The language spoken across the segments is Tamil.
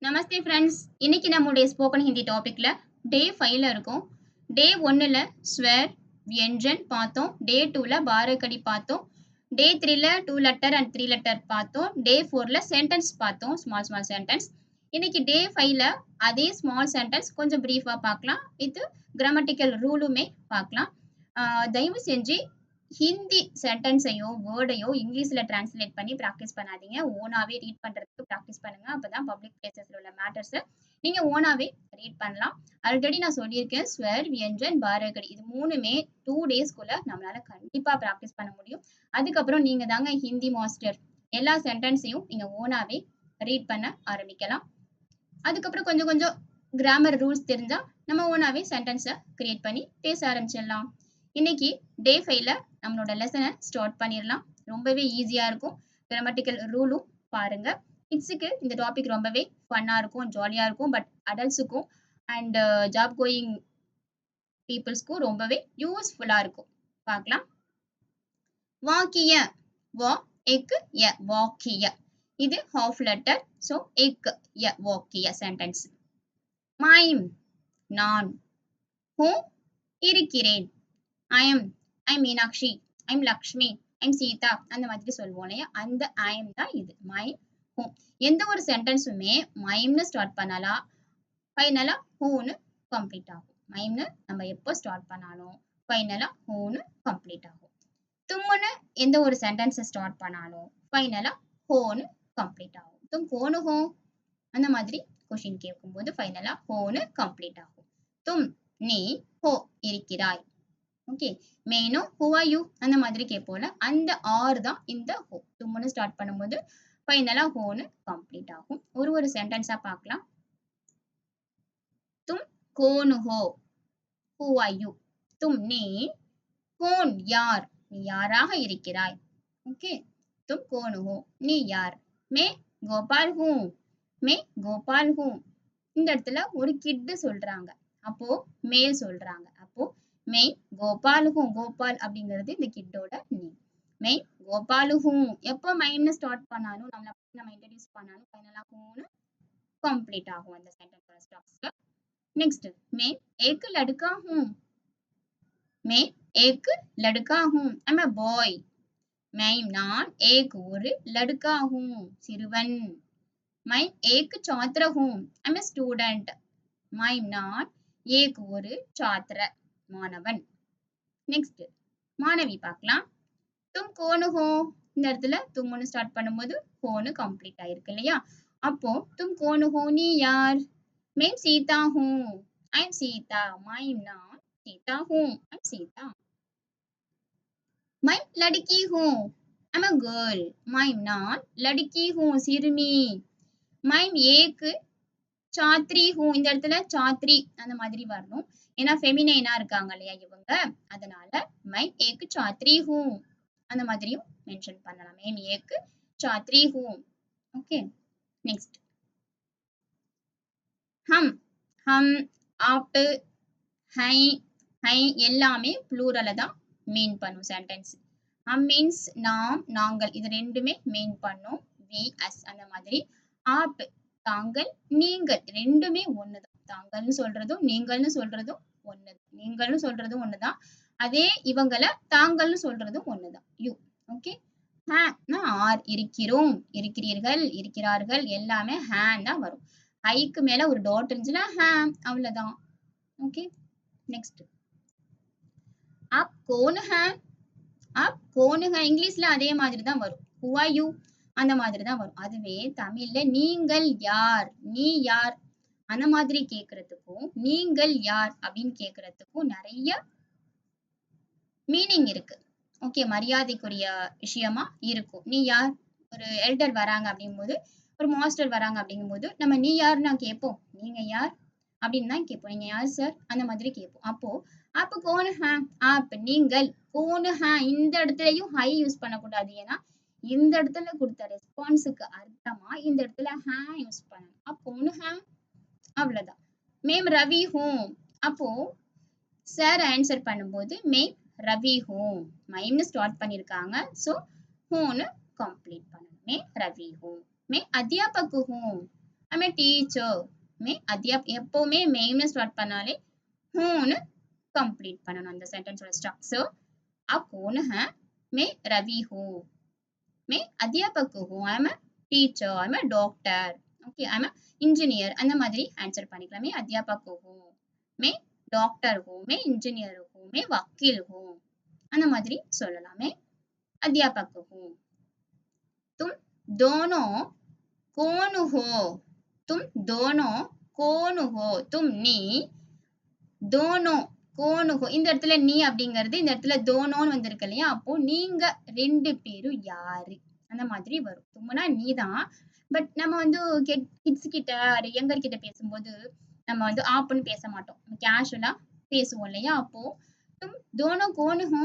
நமஸ்தே ஃப்ரெண்ட்ஸ். இன்னைக்கு நம்முடைய ஸ்போக்கன் ஹிந்தி டாபிக்ல டே 5ல இருக்கும். டே 1ல ஸ்வர், வியஞ்சன் பார்த்தோம். டே 2ல பாரகடி பார்த்தோம். டே 3ல 2 லெட்டர் அண்ட் 3 லெட்டர் பார்த்தோம். டே 4ல சென்டென்ஸ் பார்த்தோம். Small sentence. இன்னைக்கு டே 5ல அதே ஸ்மால் சென்டென்ஸ் கொஞ்சம் பிரீஃபா பார்க்கலாம். வித் கிராமட்டிக்கல் ரூலுமே பார்க்கலாம். தயவு செஞ்சு ஹிந்தி சென்டென்ஸையோ வேர்டையோ இங்கிலீஷ்ல டிரான்ஸ்லேட் பண்ணி ப்ராக்டிஸ் பண்ணாதீங்க. ஓனாவே ரீட் பண்றதுக்கு ப்ராக்டிஸ் பண்ணுங்க. அப்பதான் பப்ளிக் பிளேசஸ்ல உள்ள மேட்டர்ஸை நீங்க ஓனாவே ரீட் பண்ணலாம். ஆல்ரெடி நான் சொல்லியிருக்கேன், ஸ்வர், வியஞ்சன், பாரகடி இது மூணுமே 2 டேஸ்க்குள்ள நம்மளால கண்டிப்பா ப்ராக்டிஸ் பண்ண முடியும். அதுக்கப்புறம் நீங்க தாங்க ஹிந்தி மாஸ்டர். எல்லா சென்டென்ஸையும் நீங்க ஓனாவே ரீட் பண்ண ஆரம்பிக்கலாம். அதுக்கப்புறம் கொஞ்சம் கொஞ்சம் கிராமர் ரூல்ஸ் தெரிஞ்சா நம்ம ஓனாவே சென்டென்ஸை கிரியேட் பண்ணி பேச ஆரம்பிச்சிடலாம். இன்னைக்கு டே 5ல நம்மளோட லெசனை ஸ்டார்ட் பண்ணிடலாம். ரொம்பவே ஈஸியா இருக்கும். கிராமட்டிக்கல் ரூலும் பாருங்க. கிட்ஸுக்கு இந்த டாபிக் ரொம்பவே ஃபன்னா இருக்கும், ஜாலியா இருக்கும். பட் அடல்ட்ஸுக்கும் அண்ட் ஜாப் கோயிங் பீப்புள்ஸ்க்கும் ரொம்பவே யூஸ்ஃபுல்லா இருக்கும். பார்க்கலாம். வாக்கிய வா எக் ய வாக்கிய இது ஹாஃப் லெட்டர். ஸோ எக் ய வாக்கிய சென்டென்ஸ். மைம் நான். ஹூ இருக்கிறேன். I'm Meenakshi, I'm Lakshmi, I'm Sita அந்த மாதிரி சொல்லுவோம் இல்லையா, அந்த ஐம் தான் இது மைம் ஹூம். எந்த ஒரு சென்டென்ஸுமே மைம்னு ஸ்டார்ட் பண்ணலாம், ஃபைனலா ஹூன்னு கம்ப்ளீட் ஆகும். மைம்னு நம்ம எப்போ ஸ்டார்ட் பண்ணாலும் ஃபைனலா ஹூன்னு கம்ப்ளீட் ஆகும். தும்முன்னு எந்த ஒரு சென்டென்ஸை ஸ்டார்ட் பண்ணாலும் ஃபைனலா ஹோன்னு கம்ப்ளீட் ஆகும். தும் கோனு ஹோ அந்த மாதிரி கொஷின் கேட்கும்போது ஃபைனலா ஹோன்னு கம்ப்ளீட் ஆகும். தும் நீ ஹோ இருக்கிறாய். ஓகே, மெயினோ ஹூ ஆர் யூ அந்த மாதிரி கேட்போம்ல, அந்த ஆர் தான் இந்த ஹோ. தும்முன்னு ஸ்டார்ட் பண்ணும்போது ஃபைனலா ஹோன்னு கம்ப்ளீட் ஆகும். ஒரு சென்டென்ஸா பார்க்கலாம். தும் கோன் ஹோ, ஹூ ஆர் யூ. தும் நீ, கோன் யார், நீ யாராக இருக்கிறாய். ஓகே, தும் கோன் ஹோ நீ யார். மே கோபால் ஹூ, மே கோபால் ஹூ. இந்த இடத்துல ஒரு கிட்டு சொல்றாங்க, அப்போ மேல் சொல்றாங்க. அப்போ மே கோபால் ஹூ, கோபால் அப்படிங்கிறது இந்த கிட்டோட நேம். May Gopal who. எப்போ மைம்னு ஸ்டார்ட் பண்ணாலும் நம்ம இன்ட்ரடியூஸ் பண்ணாலும் ஃபைனலா ஹூன்னு கம்ப்ளீட் ஆகும் அந்த சென்டென்ஸ் ஸ்டாப்ஸ்ல. நெக்ஸ்ட், மே ஏக் லடுக்கா ஹூ, மே ஏக் லடுக்கா ஹூ, ஐம் a boy. மைம் நான், ஏக் ஒரு, லடுக்கா ஹூ சிறுவன். மைம் ஏக் சாத்ர ஹூ, ஐம் a student. மைம் நான், ஏக் ஒரு, சாத்ர மாணவன். நெக்ஸ்ட், மாணவி பார்க்கலாம். தும் கோனு ஹோ, இந்த இடத்துல தும்முன்னு ஸ்டார்ட் பண்ணும்போது ஹோன்னு கம்ப்ளீட் ஆயிருக்கு இல்லையா, அப்போ தும் கோனு ஹோ நீ யார். மேம் சீதா ஹூ, ஐம் சீதா. மைம் நான் சீதா ஹூ, ஐம் சீதா. மைம் லடுக்கி ஹூ, ஐம் a girl. மைம் நான் லடுக்கி ஹூ சிறுமி. மைம் ஏக்கு சாத்ரி ஹூ, இந்த இடத்துல சாத்ரி அந்த மாதிரி வரணும், ஏன்னா ஃபெமினைனா இருக்காங்க இல்லையா இவங்க, அதனால மைம் ஏக்கு சாத்ரி ஹூ அந்த மாதிரியும் மென்ஷன் பண்ணலாம். மைம் ஏக்கு சாத்ரி ஹூ. ஓகே, நெக்ஸ்ட், ஹம். ஹம், ஆப், ஹை, ஹை எல்லாமே ப்ளூரல தான் மீன் பண்ணும் சென்டென்ஸ். ஹம் மீன்ஸ் நாம், நாங்கள், இது ரெண்டுமே மீன் பண்ணும் வி அஸ் அந்த மாதிரி. ஆப் தாங்கள், நீங்கள் ரெண்டுமே ஒண்ணுதான். தாங்கள்னு சொல்றதும் நீங்கள்னு சொல்றதும் ஒண்ணு, நீங்கள்னு சொல்றதும் ஒண்ணுதான். அதே இவங்கள தாங்கள்னு சொல்றதும் ஒண்ணுதான், யூ. ஓகே, ஹேனா ஆர், இருக்கிறோம், இருக்கிறீர்கள், இருக்கிறார்கள் எல்லாமே ஹேன் தான் வரும். ஐக்கு மேல ஒரு டாட் இருந்துச்சுன்னா ஹேம், அவ்வளவுதான். ஓகே, நெக்ஸ்ட், ஆப் கோன் ஹே, ஆப் கோன் ஹே இங்கிலீஷ்ல அதே மாதிரி தான் வரும், ஹூ ஆர் யூ அந்த மாதிரி தான் வரும். அதுவே தமிழ்ல நீங்கள் யார், நீ யார் அந்த மாதிரி கேக்குறதுக்கும் நீங்கள் யார் அப்படின்னு கேக்குறதுக்கும் நிறைய மீனிங் இருக்கு. ஓகே, மரியாதைக்குரிய விஷயமா இருக்கும். நீ யார், ஒரு எல்டர் வராங்க அப்படிங்கும்போது, ஒரு மாஸ்டர் வராங்க அப்படிங்கும்போது நம்ம நீ யாருன்னா கேட்போம், நீங்க யார் அப்படின்னு தான் கேட்போம். நீங்க யார் சார் அந்த மாதிரி கேட்போம். அப்போ அப்ப கோன் ஹே, ஆப் நீங்கள், கோன் ஹே இந்த இடத்துலயும் ஹை யூஸ் பண்ணக்கூடாது, ஏன்னா இந்த இடத்துல கொடுத்த ரெஸ்பான்ஸுக்கு அர்த்தமா இந்த இடத்துல ஹே யூஸ் பண்ணணும். அப்போ கோன் ஹே அவ்வளவுதான். மேம் ரவி ஹூம், அப்போ சார் ஆன்சர் பண்ணும்போது மேம் ரவி ஹூம், மைம்னு ஸ்டார்ட் பண்ணிருக்காங்க, சோ ஹூன்னு கம்ப்ளீட் பண்ணணும். மே ரவி ஹூம். மே அத்தியாபக் ஹூம், I'm a teacher. எப்பவுமே மெயின்னு ஸ்டார்ட் பண்ணாலே ஹூன்னு கம்ப்ளீட் பண்ணணும் அந்த சென்டென்ஸோட ஸ்ட்ரக்சர். आप कौन है? मैं रवि हूँ. मैं अध्यापक हूँ. I am a teacher. I am a doctor. Okay, I am a engineer. அந்த மாதிரி ஆன்சர் பண்ணிக்கலாம். मैं अध्यापक हूँ. मैं डॉक्टर हूँ. मैं इंजीनियर हूँ. मैं वकील हूँ. அந்த மாதிரி சொல்லலாம். मैं अध्यापक हूँ. तुम दोनों कौन हो? तुम दोनों कौन हो? तुम நீ दोनों कौन हो இந்த இடத்துல நீ அப்படிங்கிறது இந்த இடத்துல दोनोன்னு வந்திருக்கு இல்லையா? அப்போ நீங்க ரெண்டு பேரும் யாரு அந்த மாதிரி வரும். தும்னா நீதான். பட் நம்ம வந்து கிட்ஸ் கிட்ட யங்கர் கிட்ட பேசும்போது நம்ம வந்து ஆப்னு பேச மாட்டோம். கேஷுவலா பேசுவோம் இல்லையா? அப்போ तुम दोनों कौन हो?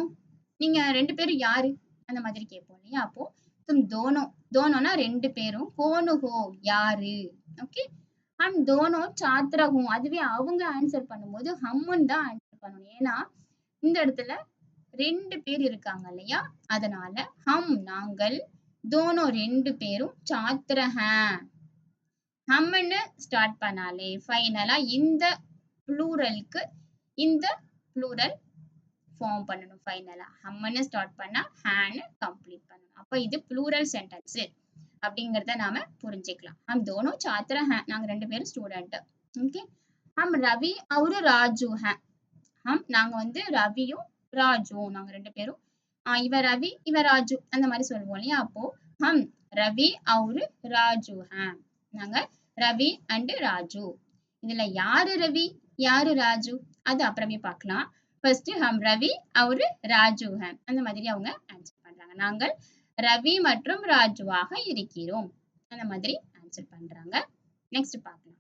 நீங்க ரெண்டு பேரும் யாரு அந்த மாதிரி கேட்போம் இல்லையா? அப்போ तुम दोनों दोनोंனா ரெண்டு பேரும் कौन हो யாரு. ஓகே, हम दोनों छात्र हूँ. அதுவே அவங்க ஆன்சர் பண்ணும்போது ஹம்முன்னு தான் ஆன்சர் பண்ணணும். ஏன்னா இந்த இடத்துல ரெண்டு பேர் இருக்காங்க இல்லையா? அதனால ஹம் நாங்கள், दोनों ரெண்டு பேரும் छात्र हैं. ஹம்னு ஸ்டார்ட் பண்ணாலே ஃபைனலா இந்த ப்ளூரலுக்கு இந்த ப்ளூரல் ஃபார்ம் பண்ணணும். ஃபைனலா ஹம்னு ஸ்டார்ட் பண்ணா ஹேன்னு கம்ப்ளீட் பண்ணணும். அப்ப இது ப்ளூரல் சென்டென்ஸ் அப்படிங்கறத நாம புரிஞ்சுக்கலாம். हम दोनों छात्र हैं. நாங்க ரெண்டு பேரும் ஸ்டூடெண்ட். ஓகே, हम रवि और राजू हैं. நாங்க வந்து ரவியும் ராஜுவும் நாங்க ரெண்டு பேரும் இவ ரவி இவ ராஜு அந்த மாதிரி சொல்லுவோம் இல்லையா? அப்போ हम रवि और राजू हैं. நாங்க ரவி அண்ட் ராஜு. இதுல யாரு ரவி யாரு ராஜு அது அப்புறமே பார்க்கலாம். ஃபர்ஸ்ட் हम रवि और राजू हैं அந்த மாதிரி அவங்க ஆன்சர் பண்றாங்க. நாங்கள் ரவி மற்றும் ராஜுவாக இருக்கிறோம் அந்த மாதிரி ஆன்சர் பண்றாங்க. நெக்ஸ்ட் பார்க்கலாம்.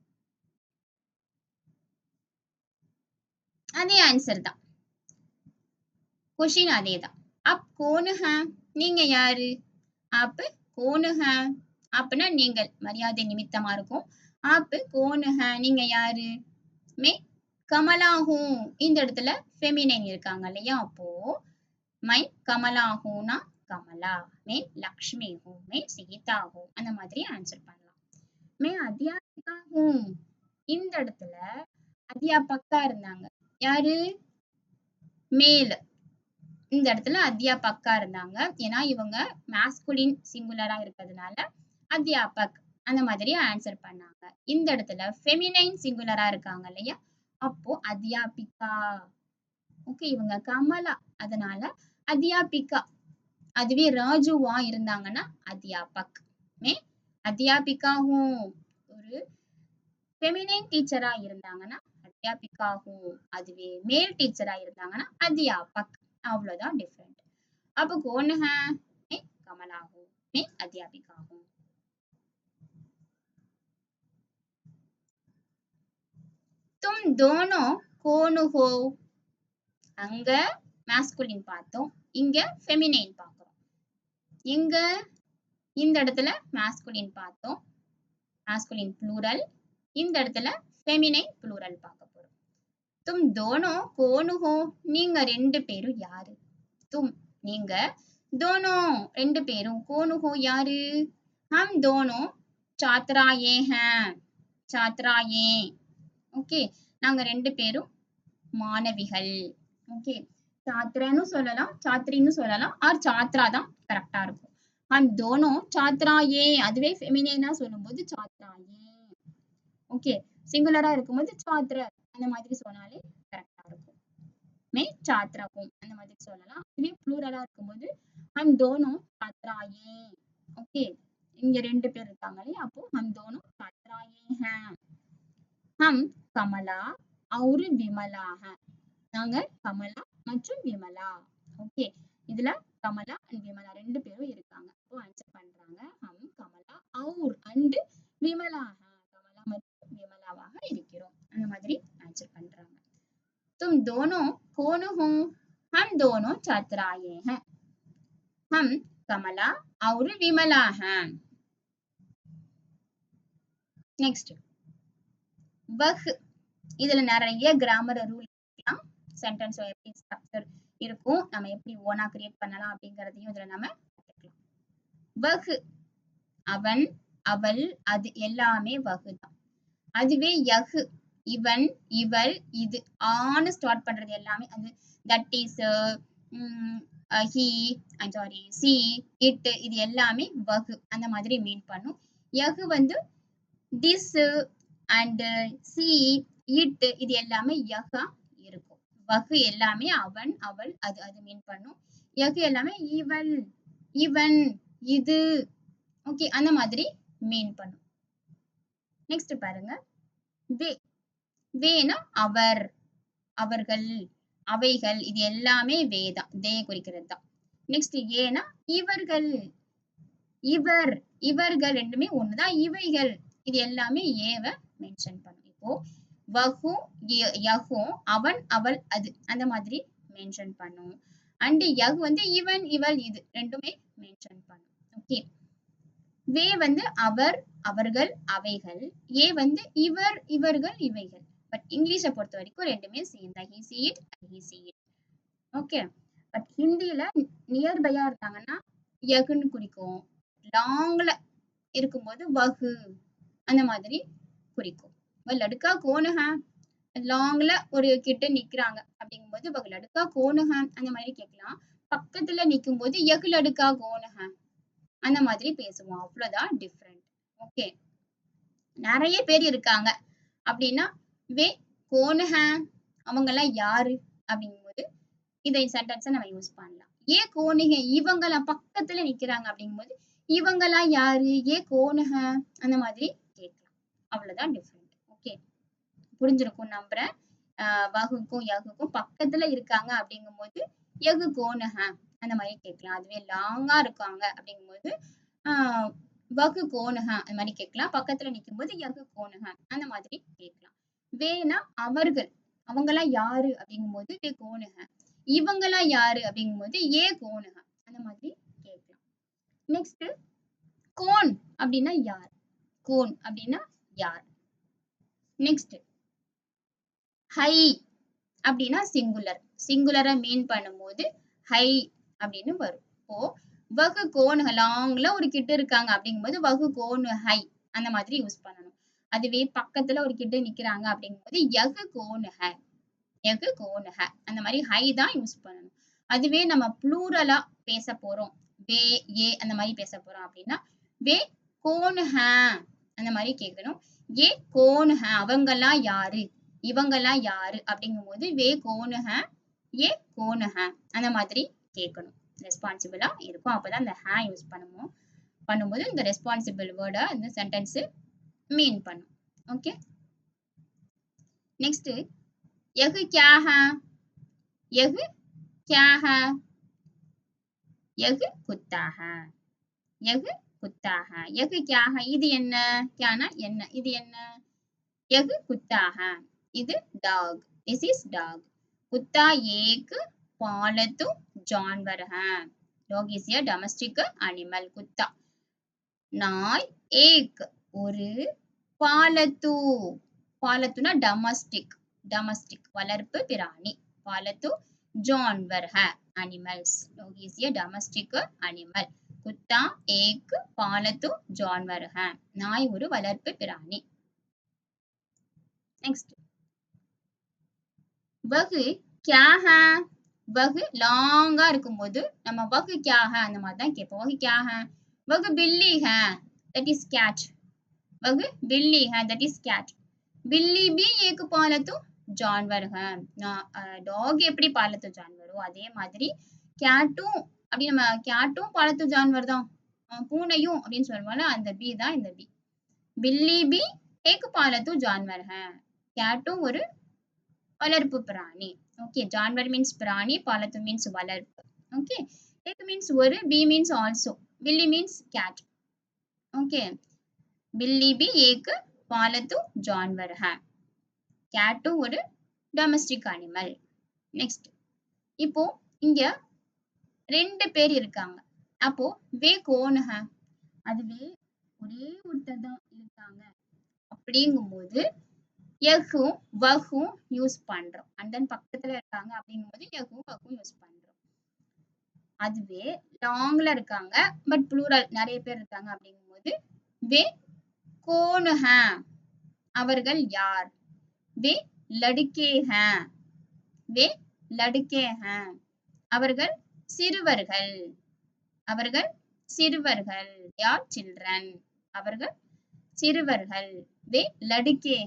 அதே ஆன்சர் தான், क्वेश्चन அதே தான். आप कौन हैं? நீங்க யாரு? आप कौन हैं? आपனா நீங்கள் மரியாதை நிமித்தமா இருக்கும். आप कौन हैं? நீங்க யாரு? मैं कमला हूँ. இந்த இடத்துல ஃபெமினைன் இருக்காங்க இல்லையா? அப்போ मैं कमला हूँ ना कमला. मैं लक्ष्मी हूँ. मैं सीता हूँ அந்த மாதிரி ஆன்சர் பண்ணலாம். मैं अध्यापिका हूँ. இந்த இடத்துல அத்தியாபக்கா இருந்தாங்க. யாரு? மேல். இந்த இடத்துல அத்தியாபக்கா இருந்தாங்க. ஏன்னா இவங்க மாஸ்குலின் சிங்குலரா இருக்கிறதுனால அத்தியாபக் அந்த மாதிரி ஆன்சர் பண்ணாங்க. இந்த இடத்துல ஃபெமினைன் சிங்குலரா இருக்காங்க இல்லையா? அப்போ அத்தியாபிகா. ஓகே, இவங்க கமலா அதனால அத்தியாபிகா. அதுவே ராஜுவா இருந்தாங்கன்னா அத்தியாபக். மே அத்தியாபிகா ஹூ. ஒரு ஃபெமினைன் டீச்சரா இருந்தாங்கன்னா அத்தியாபிகா ஹூ. அதுவே மேல் டீச்சரா இருந்தாங்கன்னா அத்தியாபக். அவ்வளவுதான் டிஃபரெண்ட். அப்போ कौन है? मैं कमला हूँ. मैं अध्यापिका हूँ. तुम दोनों कौन हो? அங்க மாஸ்குலின் பார்த்தோம், இங்க ஃபெமினைன் பார்க்கிறோம். எங்க இந்த இடத்துல மாஸ்குலின் பார்த்தோம், மாஸ்குலின் ப்ளூரல். இந்த இடத்துல ஃபெமினைன் ப்ளூரல் பார்க்க போறோம். तुम दोनों कौन हो? நீங்க ரெண்டு பேரும் யாரு? तुम நீங்க, दोनों ரெண்டு பேரும், कौन हो யாரு? हम दोनों छात्राएं हैं. छात्राएं. ஓகே, நாங்க ரெண்டு பேரும் மாணவிகள். ஓகே, छात्रன்னு சொல்லலாம், छात्रीன்னு சொல்லலாம், ஆர் छात्रा தான் கரெக்டா இருக்கும். हम दोनों छात्राएं அதுவே ஃபெமினைனா சொல்லும்போது छात्राएं. ஓகே, சிங்குலரா இருக்கும்போது छात्र அந்த மாதிரி சொன்னாலே கரெக்டா இருக்கும். मैं छात्रा हूँ அந்த மாதிரி சொல்லலாம். இதுவே ப்ளூரலா இருக்கும்போது हम दोनों छात्राएं. ஓகே, இங்க ரெண்டு பேர் இருக்காங்க இல்லையா? அப்போ हम दोनों छात्राएं हैं. हम कमला और विमला हैं. நாங்க கமலா மற்றும் விமலா. ஓகே, இதுல கமலா அண்ட் விமலா ரெண்டு பேரும் இருக்காங்க. அப்போ ஆன்சர் பண்றாங்க हम कमला और and विमला हैं. கமலா மற்றும் விமலாவாக இருக்கிறோம் அந்த மாதிரி ஆன்சர் பண்றாங்க. तुम दोनों कौन हो? हम दोनों छात्राएं हैं. हम कमला और विमला हैं. नेक्स्ट वह. இதுல நிறைய கிராமர் ரூல் இருக்கலாம். சென்டென்ஸ் எப்படி ஸ்ட்ரக்சர் இருக்கும், நம்ம எப்படி ஓனா கிரியேட் பண்ணலாம் அப்படிங்கறதையும் இதுல நம்ம கத்துக்கலாம். वह அவன், அவள், அது எல்லாமே வகுதான். அதுவே யகு, இவன், இவள், இது ஆன்னு ஸ்டார்ட் பண்றது எல்லாமே அது that is, he, I'm sorry, C, it, இது எல்லாமே வகு அந்த மாதிரி மீன் பண்ணும். யகு வந்து திஸ் அண்ட் சி, இட், இது எல்லாமே யகா இருக்கும். வகு எல்லாமே அவன், அவள், அது அது மீன் பண்ணும். யகு எல்லாமே இவள், இவன், இது, ஓகே அந்த மாதிரி மீன் பண்ணும். நெக்ஸ்ட் பாருங்க, வே. வேனா அவர், அவர்கள், அவைகள், இது எல்லாமே வே தான், தே குறிக்கிறது தான். நெக்ஸ்ட் ஏனா இவர்கள், இவர், இவர்கள் ரெண்டுமே ஒண்ணுதான். இவைகள், இது எல்லாமே ஏவ மென்ஷன் பண்ணும். இப்போ வகு, யகும், அவன், அவள், அது அந்த மாதிரி மென்ஷன் பண்ணும். அண்ட் யகு வந்து இவன், இவள், இது ரெண்டுமே மென்ஷன் பண்ணும். ஓகே. வே வந்து அவர், அவர்கள், அவைகள். ஏ வந்து இவர், இவர்கள், இவைகள். பட் இங்கிலீஷை பொறுத்த வரைக்கும் ரெண்டுமே சேம் தான். He, see it, he, see it. Okay. But ஹிந்தியில நியர்பையா இருக்காங்கன்னா யகுன்னு குறிக்கும். லாங்ல இருக்கும்போது வகு அந்த மாதிரி குறிக்கும். லடுக்கா கோணுக, லாங்ல ஒரு கிட்ட நிக்கிறாங்க அப்படிங்கும்போது வகு லடுக்கா கோணுக அந்த மாதிரி கேட்கலாம். பக்கத்துல நிக்கும் போது யகு லடுக்கா கோணுக அந்த மாதிரி பேசுவோம். அவ்வளவுதான் டிஃப்ரெண்ட். ஓகே. நிறைய பேர் இருக்காங்க அப்படின்னா வே கோணுக, அவங்க எல்லாம் யாரு அப்படிங்கும்போது இதை சென்டென்ஸை நம்ம யூஸ் பண்ணலாம். ஏ கோணுக, இவங்கெல்லாம் பக்கத்துல நிக்கிறாங்க அப்படிங்கும்போது இவங்கெல்லாம் யாரு, ஏ கோணுக அந்த மாதிரி கேட்கலாம். அவ்வளவுதான் டிஃப்ரெண்ட். ஓகே, புரிஞ்சிருக்கும் நம்புறேன். வகுக்கும் யகுக்கும் பக்கத்துல இருக்காங்க அப்படிங்கும்போது யகு கோணுக அந்த மாதிரி கேட்கலாம். அதுவே லாங்கா இருக்காங்க அப்படிங்கும்போது வகு கோணுக அந்த மாதிரி கேட்கலாம். பக்கத்துல நிற்கும் போது யகு கோணுக அந்த மாதிரி கேட்கலாம். வேணா அவர்கள், அவங்கெல்லாம் யாரு அப்படிங்கும்போது வே கோணுக, இவங்கெல்லாம் யாரு அப்படிங்கும்போது ஏ கோணுக அந்த மாதிரி கேட்கலாம். நெக்ஸ்ட் கோன் அப்படின்னா யார், கோன் அப்படின்னா யார். நெக்ஸ்ட் ஹை அப்படின்னா சிங்குலர், சிங்குலரை மீன் பண்ணும்போது ஹை அப்படின்னு வரும். இப்போ வகு கோணு லாங்ல ஒரு கிட்ட இருக்காங்க அப்படிங்கும்போது வகு கோணு ஹை அந்த மாதிரி யூஸ் பண்ணணும். அதுவே பக்கத்துல ஒரு கிட்ட நிக்கிறாங்க அப்படிங்கும்போது யகு கோணுக, யகு கோணுக அந்த மாதிரி ஹை தான் யூஸ் பண்ணணும். அதுவே நம்ம ப்ளூரலா பேச போறோம், வே ஏ அந்த மாதிரி பேச போறோம் அப்படின்னா வே கோணுக அந்த மாதிரி கேட்கணும். ஏ கோணுக, அவங்கெல்லாம் யாரு, இவங்கெல்லாம் யாரு அப்படிங்கும்போது வே கோணுக, ஏ கோணுக அந்த மாதிரி கேட்கணும். ரெஸ்பான்சிபிளா இருக்கும். அப்பதான் இந்த ஹே யூஸ் பண்ணும்போது இந்த ரெஸ்பான்சிபிள் வேர்டை இந்த சென்டென்ஸ் மீன் பண்ணும். ஓகே. நெக்ஸ்ட் यह क्या है, यह क्या है, यह कुत्ता है, यह कुत्ता है, यह क्या है, இது என்ன, क्याனா என்ன, இது என்ன, यह कुत्ता है, இது dog, this is dog. कुत्ता एक पालतू जानवर है, dog is a domestic animal. कुत्ता நாய், एक ஒரு, பாலத்து, பாலத்துனா டொமஸ்டிக், டொமஸ்டிக் வளர்ப்பு பிராணி, பாலத்து जानवर है animals, dog is a domestic animal. कुत्ता एक पालतू जानवर है, நாய் ஒரு வளர்ப்பு பிராணி. நெக்ஸ்ட் வகு क्या है, வகு லாங்கா இருக்கும்போது நம்ம வகு क्या है அந்த மாதிரி தான் கேட்போம். வகு क्या है, वह बिल्ली है, that is cat. वह बिल्ली है, that is cat. बिल्ली भी एक पालतू जानवर है. டாக் எப்படி பாலத்து ஜான்வரோ அதே மாதிரி கேட்டும், அப்படி நம்ம கேட்டும் பாலத்து ஜான்வர் தான், பூனையும் அப்படின்னு சொல்லுவோம்ல அந்த பி தான் இந்த பி. बिल्ली भी एक पालतू जानवर है, கேட்டும் ஒரு வளர்ப்பு பிராணி. ஓகே, ஜான்வர் மீன்ஸ் பிராணி, பாலத்து மீன்ஸ் வளர்ப்பு. ஓகே, एक means ஒரு, बी means also, बिल्ली means cat. ओके, बिल्ली भी एक पालतू जानवर है, கேட்டும் ஒரு டொமஸ்டிக் அனிமல். நெக்ஸ்ட் இப்போ இங்க ரெண்டு பேர் இருக்காங்க, அப்போ வே கோணுக, அதுவே ஒரே ஒருத்தர் தான் இருக்காங்க அப்படிங்கும்போது யகும் வகும் யூஸ் பண்றோம். அண்ட் தென் பக்கத்துல இருக்காங்க அப்படிங்கும்போது யகும் வகும் யூஸ் பண்றோம். அதுவே லாங்ல இருக்காங்க பட் ப்ளூரல் நிறைய பேர் இருக்காங்க அப்படிங்கும்போது वे कौन हैं அவர்கள் யார் वे लड़के हैं वे लड़के हैं அவர்கள் சிறுவர்கள் அவர்கள் சிறுவர்கள் யார் சில்ட்ரன் அவர்கள் சிறுவர்கள் வே லடுக்கே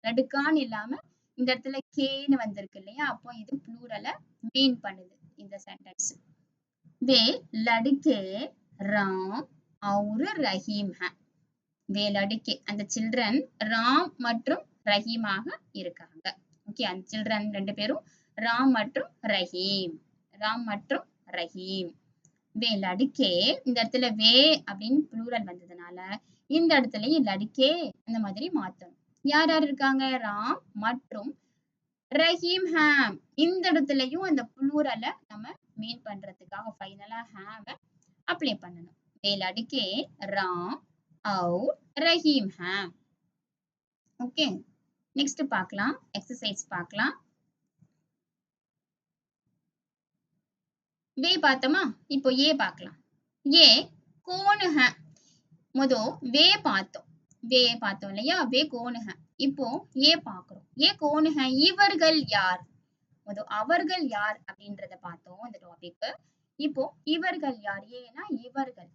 லடுக்கான்னு இல்லாம இந்த இடத்துல கேன்னு வந்திருக்கு இல்லையா அப்போ இது ப்ளூரல மீன் பண்ணுது இந்த சென்டென்ஸ் வே லடுக்கே ராம் और ரஹீம் வே லடுக்கே அந்த சில்ட்ரன் ராம் மற்றும் ரஹீமாக இருக்காங்க ஓகே அந்த சில்ட்ரன் ரெண்டு பேரும் ராம் மற்றும் ரஹீம் வே லடுக்கே இந்த இடத்துல வே அப்படின்னு ப்ளூரல் வந்ததுனால இந்த இடத்துலயும் லடுக்கே அந்த மாதிரி மாத்தணும் யார் யார் இருக்காங்க ராம் மற்றும் ரஹீம் ஹேம் இந்த இடத்துலயும் அந்த ப்ளூரலை நம்ம மீன் பண்றதுக்காக ஃபைனலா ஹேம் அப்ளை பண்ணணும் வே லடுக்கே ராம் और ரஹீம் ஹேம் ஓகே நெக்ஸ்ட் பார்க்கலாம் எக்ஸசைஸ் பார்க்கலாம் வே பார்த்தோமா இப்போ ஏ பார்க்கலாம் ஏ கோன் है முதோ வே பார்த்தோம் இல்லையா வே கோன் है இப்போ ஏ பார்க்கிறோம் ஏ கோன் है இவர்கள் யார் முதோ அவர்கள் யார் அப்படின்றத பார்த்தோம் இந்த டாபிக் இப்போ இவர்கள் யார் ஏனா இவர்கள்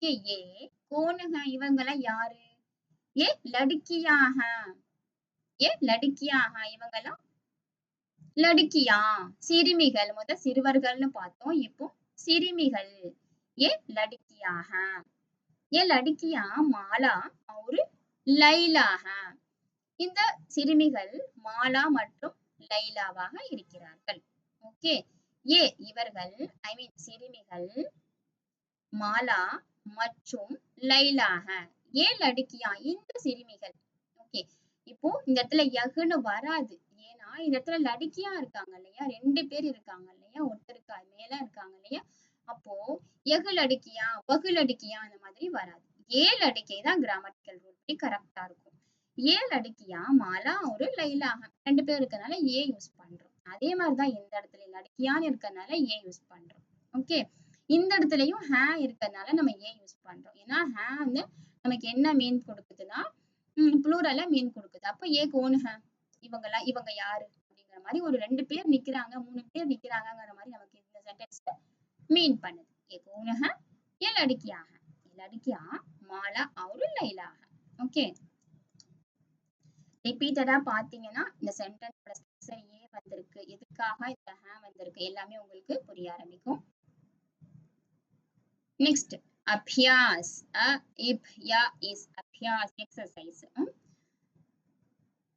ஓகே ஏ கோன் है இவங்கள யாரு ஏ லடுக்கியா இவங்கலாம் லடுக்கியா சிறுமிகள் முத சிறுவர்கள்னு பார்த்தோம் இப்போ சிறுமிகள் ஏ லடுக்கியா மாலா और லைலா இந்த சிறுமிகள் மாலா மற்றும் லைலாவாக இருக்கிறார்கள் ஓகே ஏ இவர்கள் ஐ மீன் சிறுமிகள் மாலா மற்றும் லைலா ஏ லடுக்கியா இந்த சிறுமிகள் ஓகே இப்போ இந்த இடத்துல யகுன்னு வராது ஏன்னா இந்த இடத்துல லடுக்கியா இருக்காங்க இல்லையா ரெண்டு பேர் இருக்காங்க இல்லையா ஒருத்தருக்கு மேல இருக்காங்க இல்லையா அப்போ எகு லடுக்கியா வகு லடுக்கியா அந்த மாதிரி வராது ஏ லடுக்கே தான் கிராமட்டிக்கல் ரூல் படி கரெக்டா இருக்கும் ஏ லடுக்கியா மாலா ஒரு லைலாக ரெண்டு பேர் இருக்கனால ஏ யூஸ் பண்றோம் அதே மாதிரிதான் இந்த இடத்துல லடுக்கியான்னு இருக்கனால ஏ யூஸ் பண்றோம் ஓகே இந்த இடத்துலயும் ஹே இருக்கறனால நம்ம ஏ யூஸ் பண்றோம் ஏன்னா ஹே வந்து நமக்கு என்ன மீன் கொடுக்குதுன்னா ப்ளூரல மீன் கொடுக்குது அப்ப ஏ கோன் ஹே இவங்க யாரு அப்படிங்கிற மாதிரி ஒரு ரெண்டு பேர் நிக்கிறாங்க மூணு பேர் நிக்கிறாங்கிற மாதிரி நமக்கு இந்த சென்டென்ஸ் மீன் பண்ணுது ஏ கோன் ஹே ये लड़कियां மாலா और லைலா ஓகே ரிப்பீட்டடா பாத்தீங்கன்னா இந்த சென்டென்ஸோட ஸ்ட்ரக்சர் ஏ வந்திருக்கு எதுக்காக இந்த ஹே வந்திருக்கு எல்லாமே உங்களுக்கு புரிய ஆரம்பிக்கும் नेक्स्ट अभ्यास इब या इस अभ्यास एक्सरसाइज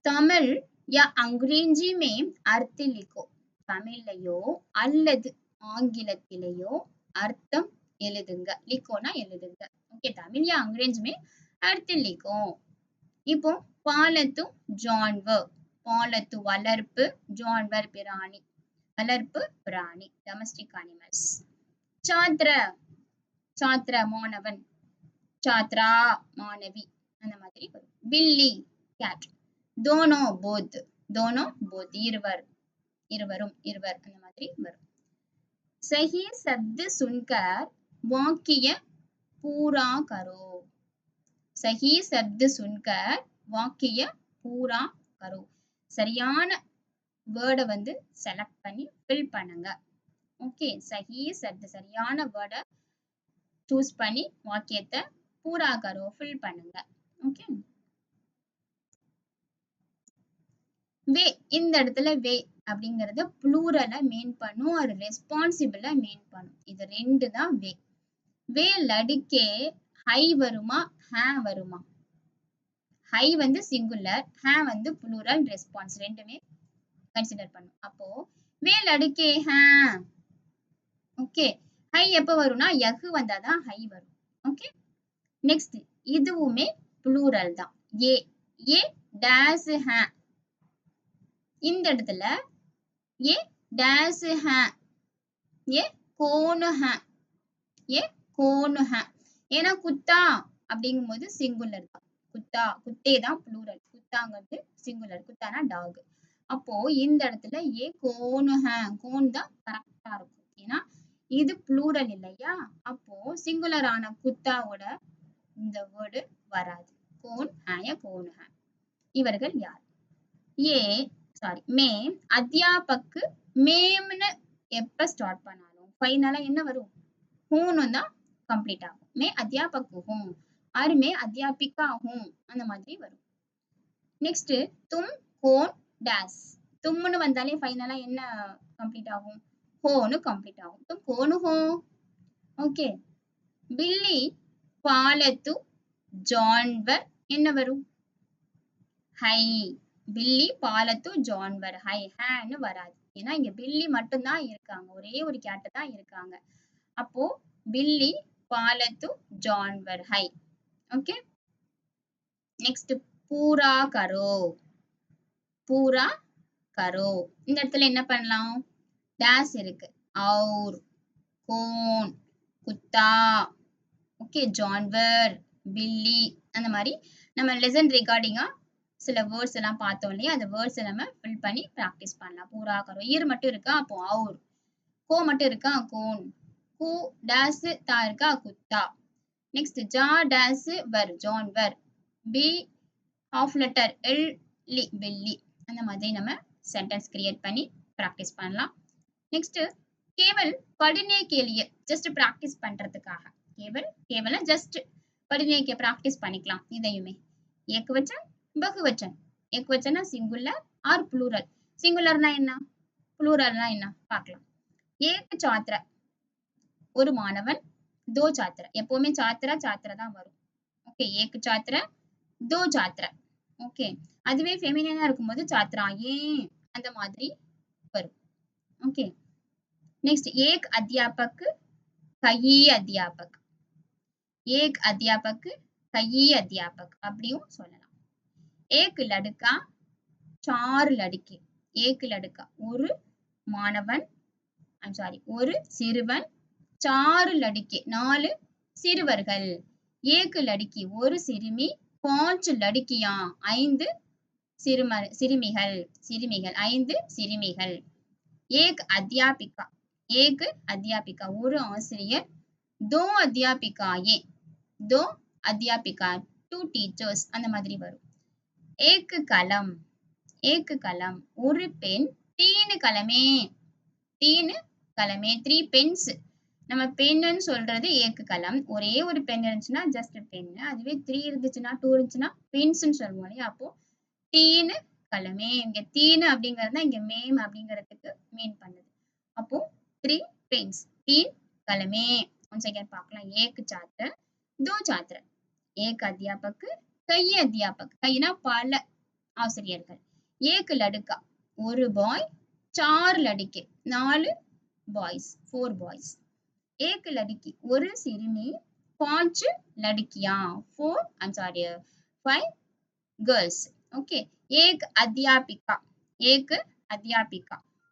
तमिल या अंग्रेजी में अर्थ लिखो தமிழ்லையோ அல்லது ஆங்கிலத்திலேயோ அர்த்தம் எழுதுங்க लिखोனா எழுதுங்க ஓகே தமிழ் या अंग्रेजी में अर्थ लिखो இப்போ பாலத்து ஜான்வர் பாலத்து வளர்ப்பு ஜான்வர் பிராணி வளர்ப்பு பிராணி டொமஸ்டிக் அனிமல்ஸ் छात्र மாணவன் छात्रा மாணவி அந்த மாதிரி வரும் बिल्ली cat दोनों बोध இருவர் அந்த மாதிரி வரும் सही शब्द सुनकर वाक्य पूरा करो सही शब्द सुनकर वाक्य पूरा करो சரியான வேர்டை வந்து செலக்ட் பண்ணி ஃபில் பண்ணுங்க ஓகே சஹி சப்த சரியான வேர்டை சூஸ் பண்ணி வாக்கியத்தை பூரா கரோ ஃபில் பண்ணுங்க ஓகே வே இந்த இடத்துல வே அப்படிங்கறது ப்ளூரல மீன் பண்ணும் ஒரு ரெஸ்பான்சிபிளா மீன் பண்ணும் இது ரெண்டு தான் வே வே லடுக்கே ஹை வருமா ஹே வருமா ஹை வந்து சிங்குலர் ஹே வந்து ப்ளூரல் ரெஸ்பான்ஸ் ரெண்டுமே கன்சிடர் பண்ணும் அப்போ வே லடுக்கே ஹே ஓகே ஹை எப்ப வரும்னா யகு வந்தாதான் ஹை வரும் ஓகே நெக்ஸ்ட் இதுவுமே ப்ளூரல் தான் ஏ டேஸ் ஹே இந்த இடத்துல ஏ டேஸ் ஹே ஏ கோன் ஹே ஏன்னா குத்தா அப்படிங்கும்போது சிங்குலர் தான் குத்தே தான் ப்ளூரல் குத்தாங்கிறது சிங்குலர் குத்தானா டாக் அப்போ இந்த இடத்துல ஏ கோன் தான் கரெக்டா இருக்கும் ஏன்னா இது ப்ளூரல் இல்லையா அப்போ சிங்குலர் ஆன குத்தாவோட இந்த வேர்டு வராது. கோன் ஹே கோன் ஹே. இவர்கள் யார்? ஏ சாரி மே அத்தியாபக்கு மேம்னு எப்ப ஸ்டார்ட் பண்ணாலும் ஃபைனலா என்ன வரும்? ஹூன்னு தான் கம்ப்ளீட் ஆகும். மே அத்தியாபக்கு ஹூ ஆர் மே அத்தியாபிகா ஹூ அந்த மாதிரி வரும். நெக்ஸ்ட் தும் கோன் டேஸ். தும்னு வந்தாலே ஃபைனலா என்ன கம்ப்ளீட் ஆகும்? ஹோன்னு கம்ப்ளீட் ஆகும். தும் கோனு ஹோ. ஓகே. பில்லி பாலத்து ஜான்வர் என்ன வரும்? ஹை. பில்லி பாலத்து ஜான்வர் ஹை. ஹேன்னு வராது. ஏன்னா இங்க பில்லி மட்டும்தான் இருக்காங்க. ஒரே ஒரு கேட்டு தான் இருக்காங்க. அப்போ பில்லி பாலத்து ஜான்வர் ஹை. ஓகே. நெக்ஸ்ட் பூரா கரோ. பூரா கரோ. இந்த இடத்துல என்ன பண்ணலாம்? டேஸ் இருக்கு. और கோன் குத்தா ஓகே ஜான்வர் பில்லி அந்த மாதிரி நம்ம லெசன் ரிகார்டிங்கா சில வேர்ட்ஸ் எல்லாம் பார்த்தோம் இல்லையா? அந்த வேர்ட்ஸ் நம்ம ஃபில் பண்ணி ப்ராக்டிஸ் பண்ணலாம். பூரா கரோ. ஈர் மட்டும் இருக்கா? அப்போ और கோ மட்டும் இருக்கா? கோன் கு டேஸ் தா இருக்கா? குத்தா. நெக்ஸ்ட் ஜா டேஸ் வர் ஜான்வர் பி ஆஃப் லெட்டர் எல் லி பில்லி அந்த மாதிரி நம்ம சென்டென்ஸ் கிரியேட் பண்ணி ப்ராக்டிஸ் பண்ணலாம். நெக்ஸ்ட் केवल पढ़ने के लिए जस्ट प्रैक्टिस பண்றதுக்காக केवल जस्ट पढ़ने के प्रैक्टिस பண்ணிக்கலாம். இதையுமே ஏகவச்சன் பகுவச்சன். ஏகவச்சனா சிங்குலர் ஆர் ப்ளூரல். சிங்குலர்னா என்ன? ப்ளூரல்னா என்ன பார்க்கலாம். ஏக் छात्र ஒரு மாணவன். दो छात्र எப்பவுமே छात्रा छात्रा தான் வரும். ஓகே. ஏக் छात्र दो छात्र. ஓகே. அதுவே ஃபெமினினா இருக்கும்போது छात्राएं அந்த மாதிரி வரும். ஓகே. नेक्स्ट एक अध्यापक कई अध्यापक. एक अध्यापक कई अध्यापक அப்படியும் சொல்லலாம். एक लड़का चार लड़के. एक लड़का ஒரு மாணவன் ஒரு சிறுவன். चार लड़के நாலு சிறுவர்கள். एक लड़की ஒரு சிறுமி. पांच लड़कियां ஐந்து சிறுமிகள் ஐந்து சிறுமிகள். एक अध्यापिका एक अध्यापिका ஒரு ஆசிரியர். दो अध्यापिकाएं दो अध्यापिका two teachers அந்த மாதிரி வரும். एक कलम ஒரு பென். तीन कलमे three pens. நம்ம பென்னு சொல்றது ஏக் கலம். ஒரே ஒரு பென் இருந்துச்சுன்னா ஜஸ்ட் பென். அதுவே 3 இருந்துச்சுன்னா 2 இருந்துச்சுன்னா பென்ஸ்னு சொல்லுவோம் இல்லையா? அப்போ तीन கலமே. இங்க तीन அப்படிங்கிறது தான் இங்க மேம் அப்படிங்கிறதுக்கு மீன் பண்ணுது. அப்போ 3 pens. 3 कलमे. once again பார்க்கலாம். एक छात्र दो छात्र. एक अध्यापक कई अध्यापक. कईना பல ஆசிரியர்கள். एक लड़का ஒரு பாய். चार लड़के நாலு பாய்ஸ் 4 பாய்ஸ். एक लड़की ஒரு சிறுமி. पांच लड़कियां 5 गर्ल्स. ओके. एक अध्यापिका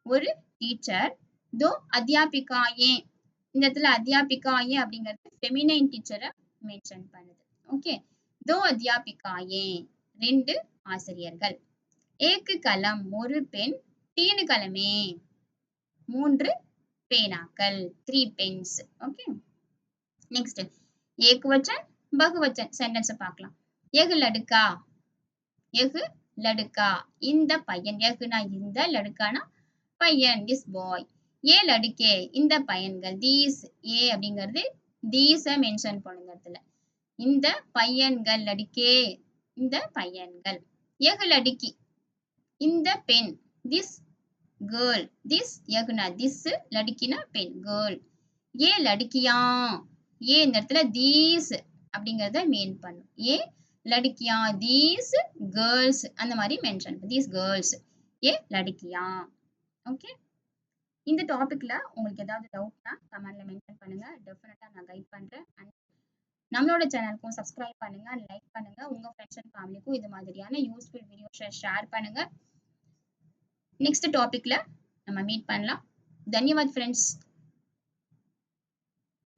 ஒரு டீச்சர். दो अध्यापिकाएं இந்த இடத்துல अध्यापिकाएं அப்படிங்கிறது ஃபெமினைன் டீச்சரை மென்ஷன் பண்ணுது. ஓகே. दो अध्यापिकाएं ரெண்டு ஆசிரியர்கள். एक कलम ஒரு பென். तीन कलमे மூன்று பேனாக்கள் 3 pens. ஓகே. நெக்ஸ்ட் ஏகவச்சன் பகுவச்சன் சென்டென்ஸ் பார்க்கலாம். एक लड़का இந்த பையன். ஏகுனா இந்த, லடுக்கானா பையன் this boy. ஏ லடுக்கே இந்த பையன்கள். தீஸ் ஏ அப்படிங்கிறது தீஸை மென்ஷன் பண்ணுங்க இடத்துல. இந்த பையன்கள் லடுக்கே இந்த பையன்கள். ஏகு லடுக்கி இந்த பெண். This girl. திஸ் ஏகுனா திஸ், லடுக்கினா பெண் கேர்ள். ஏ லடுக்கியா ஏ இந்த இடத்துல தீஸ் அப்படிங்கிறத மீன் பண்ணும். ஏ லடுக்கியா தீஸ் கேர்ள்ஸ் அந்த மாதிரி மென்ஷன். தீஸ் கேர்ள்ஸ் ஏ லடுக்கியா. ஓகே. இந்த டாபிக்ல உங்களுக்கு ஏதாவது டவுட்னா கமெண்ட்ல மென்ஷன் பண்ணுங்க. டெஃபினட்டா நான் கைட் பண்றேன். அண்ட் நம்மளோட சேனலுக்கும் சப்ஸ்கிரைப் பண்ணுங்க, லைக் பண்ணுங்க. உங்க ஃப்ரெண்ட்ஸ் அண்ட் ஃபேமிலிக்கும் இது மாதிரியான யூஸ்ஃபுல் வீடியோஸை ஷேர் பண்ணுங்க. நெக்ஸ்ட் டாபிக்ல நம்ம மீட் பண்ணலாம். தன்யவாத் ஃப்ரெண்ட்ஸ்.